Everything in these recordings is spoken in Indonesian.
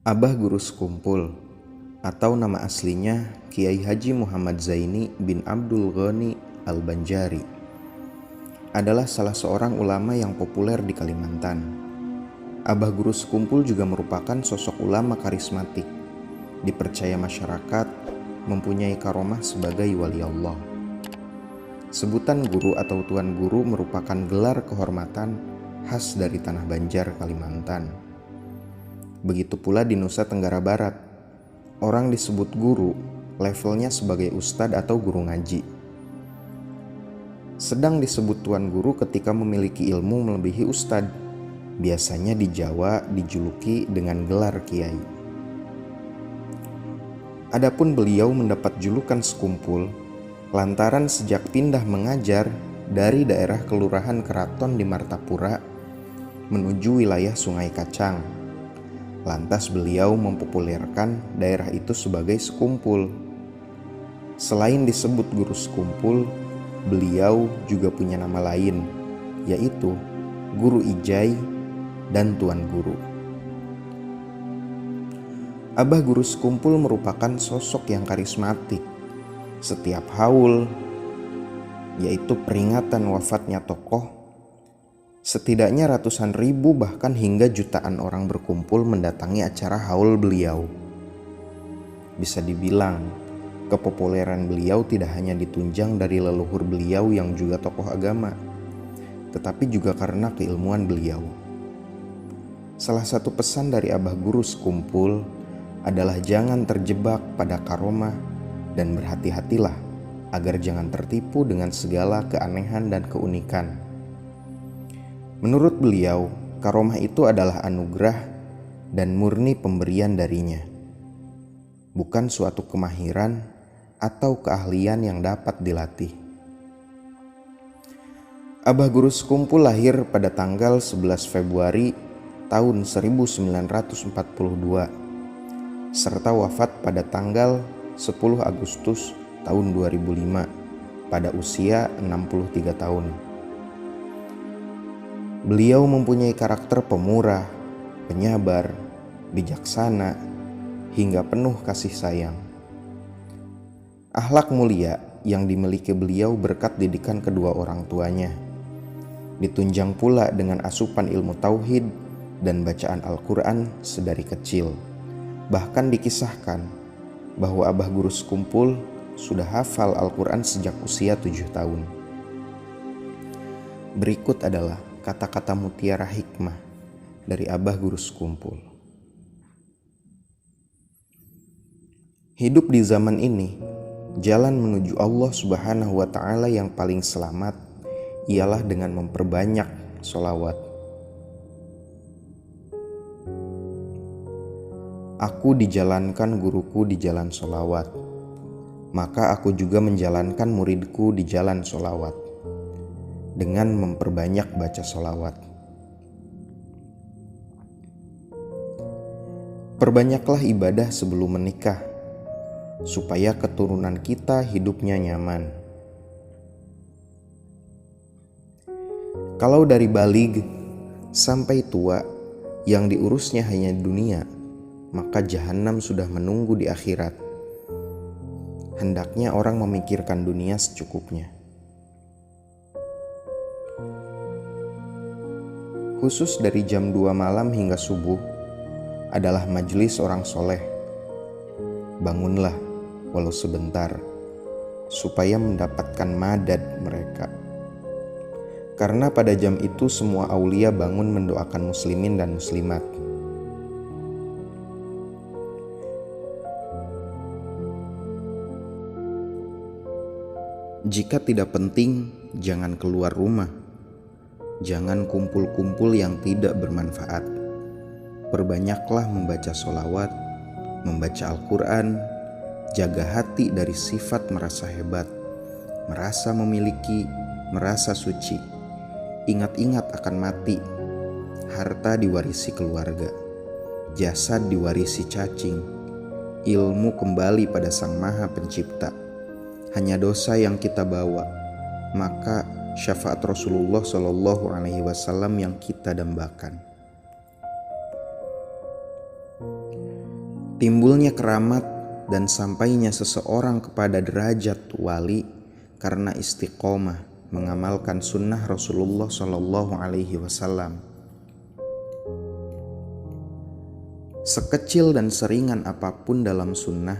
Abah Guru Sekumpul atau nama aslinya Kiai Haji Muhammad Zaini bin Abdul Ghani Al-Banjari adalah salah seorang ulama yang populer di Kalimantan. Abah Guru Sekumpul juga merupakan sosok ulama karismatik, dipercaya masyarakat mempunyai karomah sebagai wali Allah. Sebutan guru atau tuan guru merupakan gelar kehormatan khas dari tanah Banjar, Kalimantan. Begitu pula di Nusa Tenggara Barat, orang disebut guru levelnya sebagai ustadz atau guru ngaji. Sedang disebut tuan guru ketika memiliki ilmu melebihi ustadz. Biasanya di Jawa dijuluki dengan gelar kiai. Adapun beliau mendapat julukan Sekumpul lantaran sejak pindah mengajar dari daerah Kelurahan Keraton di Martapura menuju wilayah Sungai Kacang. Lantas beliau mempopulerkan daerah itu sebagai Sekumpul. Selain disebut Guru Sekumpul, beliau juga punya nama lain, yaitu Guru Ijai dan Tuan Guru. Abah Guru Sekumpul merupakan sosok yang karismatik. Setiap haul, yaitu peringatan wafatnya tokoh, setidaknya ratusan ribu bahkan hingga jutaan orang berkumpul mendatangi acara haul beliau. Bisa dibilang, kepopuleran beliau tidak hanya ditunjang dari leluhur beliau yang juga tokoh agama, tetapi juga karena keilmuan beliau. Salah satu pesan dari Abah Guru Sekumpul adalah jangan terjebak pada karomah dan berhati-hatilah agar jangan tertipu dengan segala keanehan dan keunikan. Menurut beliau, karomah itu adalah anugerah dan murni pemberian darinya, bukan suatu kemahiran atau keahlian yang dapat dilatih. Abah Guru Sekumpul lahir pada tanggal 11 Februari tahun 1942, serta wafat pada tanggal 10 Agustus tahun 2005 pada usia 63 tahun. Beliau mempunyai karakter pemurah, penyabar, bijaksana, hingga penuh kasih sayang. Akhlak mulia yang dimiliki beliau berkat didikan kedua orang tuanya. Ditunjang pula dengan asupan ilmu tauhid dan bacaan Al-Quran sedari kecil. Bahkan dikisahkan bahwa Abah Guru Sekumpul sudah hafal Al-Quran sejak usia 7 tahun. Berikut adalah kata-kata mutiara hikmah dari Abah Guru Sekumpul. Hidup di zaman ini, jalan menuju Allah Subhanahu wa Ta'ala yang paling selamat ialah dengan memperbanyak sholawat. Aku dijalankan guruku di jalan sholawat, maka aku juga menjalankan muridku di jalan sholawat dengan memperbanyak baca sholawat. Perbanyaklah ibadah sebelum menikah, supaya keturunan kita hidupnya nyaman. Kalau dari baligh sampai tua yang diurusnya hanya dunia, maka jahanam sudah menunggu di akhirat. Hendaknya orang memikirkan dunia secukupnya. Khusus dari jam 2 malam hingga subuh adalah majelis orang soleh. Bangunlah walau sebentar, supaya mendapatkan madad mereka. Karena pada jam itu semua aulia bangun mendoakan muslimin dan muslimat. Jika tidak penting, jangan keluar rumah. Jangan kumpul-kumpul yang tidak bermanfaat. Perbanyaklah membaca sholawat, membaca Al-Quran, jaga hati dari sifat merasa hebat, merasa memiliki, merasa suci. Ingat-ingat akan mati. Harta diwarisi keluarga, jasad diwarisi cacing, ilmu kembali pada Sang Maha Pencipta. Hanya dosa yang kita bawa, maka syafaat Rasulullah Shallallahu Alaihi Wasallam yang kita dambakan. Timbulnya keramat dan sampainya seseorang kepada derajat wali karena istiqomah mengamalkan sunnah Rasulullah Shallallahu Alaihi Wasallam. Sekecil dan seringan apapun dalam sunnah,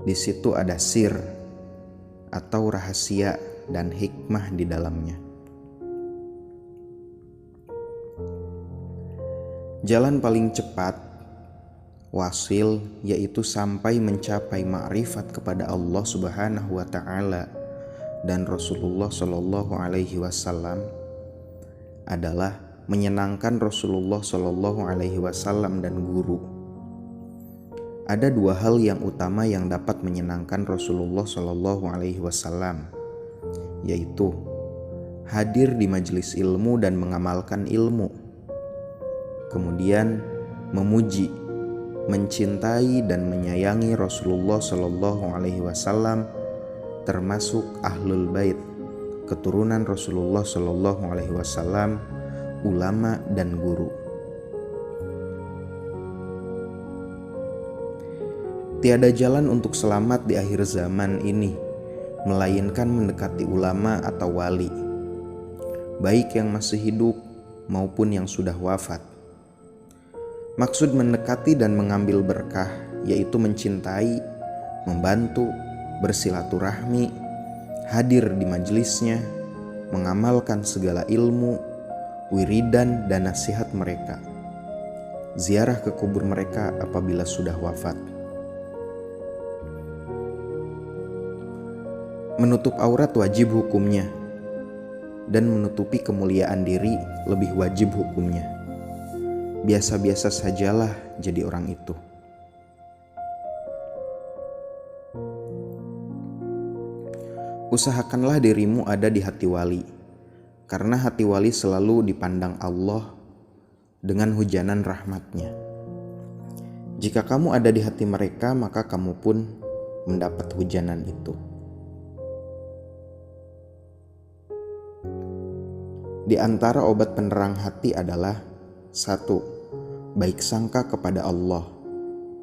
di situ ada sir atau rahasia dan hikmah di dalamnya. Jalan paling cepat, wasil, yaitu sampai mencapai ma'rifat kepada Allah Subhanahu wa Ta'ala dan Rasulullah Shallallahu Alaihi Wasallam adalah menyenangkan Rasulullah Shallallahu Alaihi Wasallam dan guru. Ada dua hal yang utama yang dapat menyenangkan Rasulullah Shallallahu Alaihi Wasallam, yaitu hadir di majelis ilmu dan mengamalkan ilmu, kemudian memuji, mencintai dan menyayangi Rasulullah Shallallahu Alaihi Wasallam, termasuk ahlul bait, keturunan Rasulullah Shallallahu Alaihi Wasallam, ulama dan guru. Tiada jalan untuk selamat di akhir zaman ini, melainkan mendekati ulama atau wali, baik yang masih hidup maupun yang sudah wafat. Maksud mendekati dan mengambil berkah yaitu mencintai, membantu, bersilaturahmi, hadir di majelisnya, mengamalkan segala ilmu, wiridan dan nasihat mereka, ziarah ke kubur mereka apabila sudah wafat. Menutup aurat wajib hukumnya, dan menutupi kemuliaan diri lebih wajib hukumnya. Biasa-biasa sajalah jadi orang itu. Usahakanlah dirimu ada di hati wali, karena hati wali selalu dipandang Allah dengan hujanan rahmatnya. Jika kamu ada di hati mereka, maka kamu pun mendapat hujanan itu. Di antara obat penerang hati adalah 1. Baik sangka kepada Allah.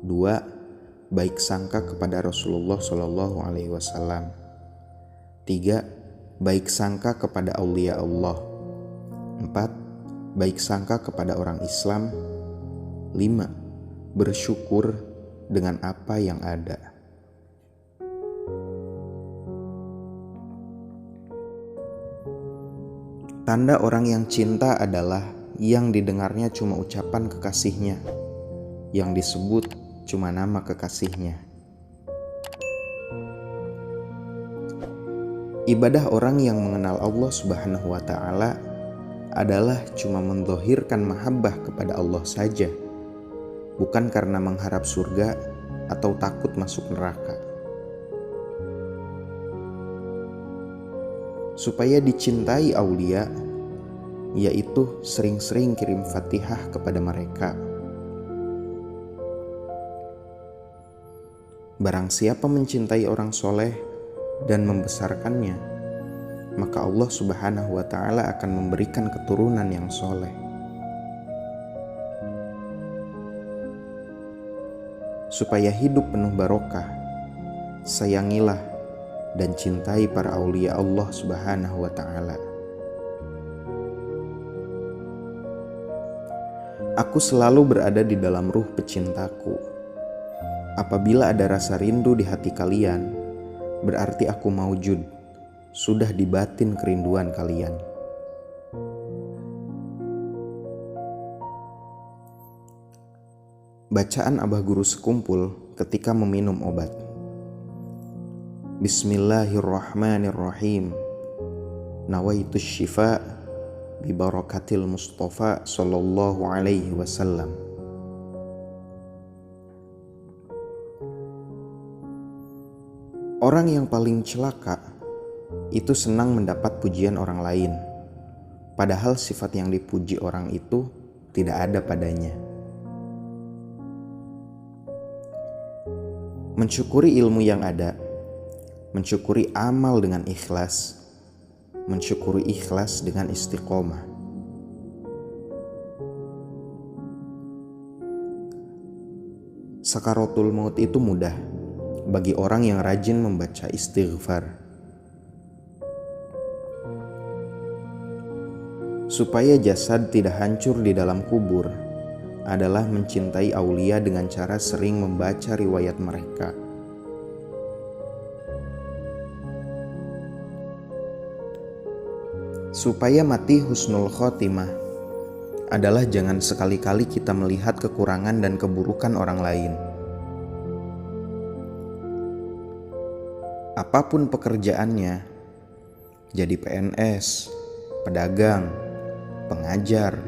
2. Baik sangka kepada Rasulullah Shallallahu Alaihi Wasallam. 3. Baik sangka kepada aulia Allah. 4. Baik sangka kepada orang Islam. 5. Bersyukur dengan apa yang ada. Tanda orang yang cinta adalah yang didengarnya cuma ucapan kekasihnya, yang disebut cuma nama kekasihnya. Ibadah orang yang mengenal Allah Subhanahu wa Ta'ala adalah cuma mendzohirkan mahabbah kepada Allah saja, bukan karena mengharap surga atau takut masuk neraka. Supaya dicintai aulia, yaitu sering-sering kirim Fatihah kepada mereka. Barang siapa mencintai orang soleh dan membesarkannya, maka Allah Subhanahu wa Ta'ala akan memberikan keturunan yang soleh. Supaya hidup penuh barokah, sayangilah dan cintai para aulia Allah Subhanahu wa Ta'ala. Aku selalu berada di dalam ruh pecintaku. Apabila ada rasa rindu di hati kalian, berarti aku maujud, sudah di batin kerinduan kalian. Bacaan Abah Guru Sekumpul ketika meminum obat. Bismillahirrahmanirrahim. Nawaitus syifa bi barakatil Mustafa sallallahu alaihi wasallam. Orang yang paling celaka itu senang mendapat pujian orang lain, padahal sifat yang dipuji orang itu tidak ada padanya. Mensyukuri ilmu yang ada, mensyukuri amal dengan ikhlas, mensyukuri ikhlas dengan istiqomah. sakaratul maut itu mudah bagi orang yang rajin membaca istighfar. Supaya jasad tidak hancur di dalam kubur adalah mencintai aulia dengan cara sering membaca riwayat mereka. Supaya mati husnul khotimah adalah jangan sekali-kali kita melihat kekurangan dan keburukan orang lain. Apapun pekerjaannya, jadi PNS, pedagang, pengajar,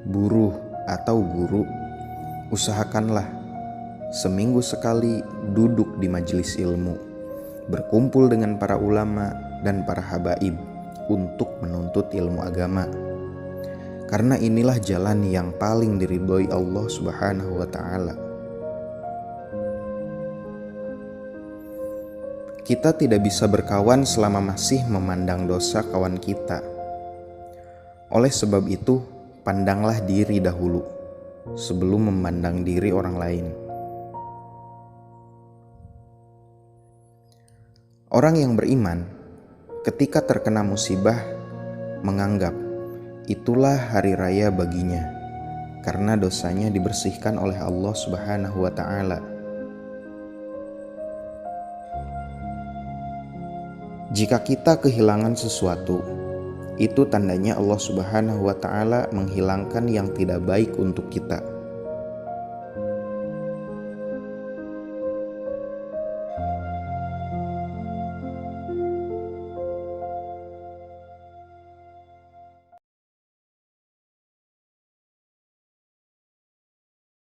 buruh, atau guru, usahakanlah seminggu sekali duduk di majelis ilmu, berkumpul dengan para ulama dan para habaib untuk menuntut ilmu agama. Karena inilah jalan yang paling diridhoi Allah Subhanahu wa Ta'ala. Kita tidak bisa berkawan selama masih memandang dosa kawan kita. Oleh sebab itu, pandanglah diri dahulu sebelum memandang diri orang lain. Orang yang beriman ketika terkena musibah menganggap itulah hari raya baginya karena dosanya dibersihkan oleh Allah Subhanahu wa Ta'ala. Jika kita kehilangan sesuatu, itu tandanya Allah Subhanahu wa Ta'ala menghilangkan yang tidak baik untuk kita.